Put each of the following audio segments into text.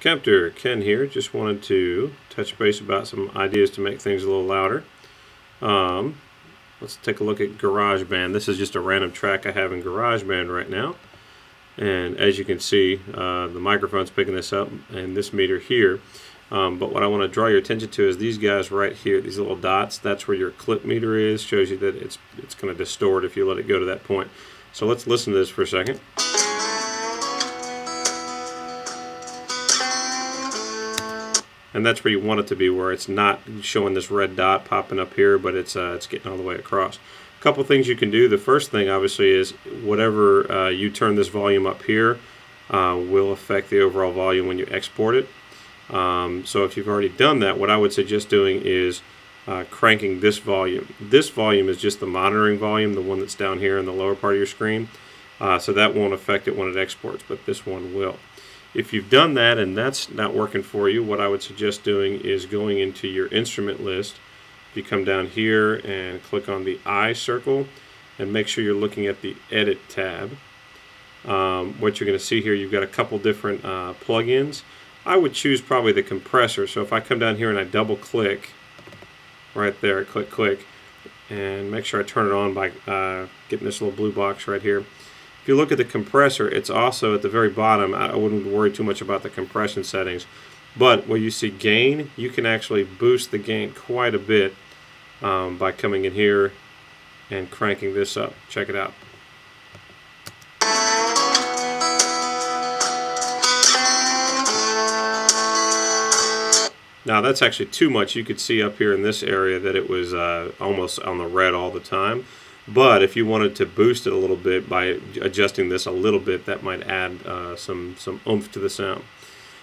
Captor Ken here. Just wanted to touch base about some ideas to make things a little louder. Let's take a look at GarageBand. This is just a random track I have in GarageBand right now. And as you can see, the microphone's picking this up and this meter here. But what I want to draw your attention to is these guys right here, these little dots. That's where your clip meter is. Shows you that it's going to distort if you let it go to that point. So let's listen to this for a second. And that's where you want it to be, where it's not showing this red dot popping up here, but it's getting all the way across. A couple things you can do. The first thing, obviously, is whatever you turn this volume up here will affect the overall volume when you export it. So if you've already done that, what I would suggest doing is cranking this volume. This volume is just the monitoring volume, the one that's down here in the lower part of your screen. So that won't affect it when it exports, but this one will. If you've done that and that's not working for you, what I would suggest doing is going into your instrument list. You come down here and click on the I circle and make sure you're looking at the Edit tab. What you're going to see here, you've got a couple different plugins. I would choose probably the compressor. So if I come down here and I double click right there, click, and make sure I turn it on by getting this little blue box right here. If you look at the compressor, it's also at the very bottom. I wouldn't worry too much about the compression settings. But where you see gain, you can actually boost the gain quite a bit by coming in here and cranking this up. Check it out. Now that's actually too much. You could see up here in this area that it was almost on the red all the time. But if you wanted to boost it a little bit by adjusting this a little bit, that might add some oomph to the sound.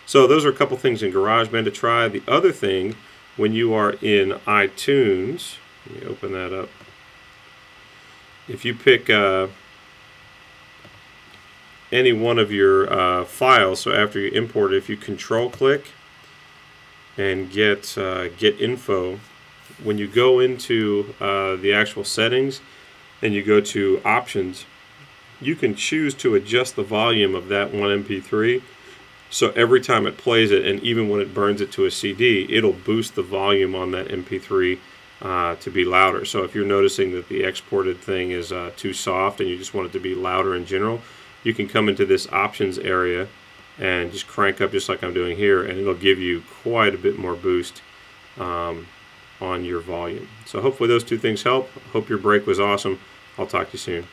So those are a couple things in GarageBand to try. The other thing, when you are in iTunes, let me open that up. If you pick any one of your files, so after you import it, if you control click and get info, when you go into the actual settings and you go to options, you can choose to adjust the volume of that one MP3. So every time it plays it, and even when it burns it to a CD, it'll boost the volume on that MP3 to be louder. So if you're noticing that the exported thing is too soft and you just want it to be louder in general, you can come into this options area and just crank up just like I'm doing here, and it'll give you quite a bit more boost on your volume. So hopefully those two things help. Hope your break was awesome. I'll talk to you soon.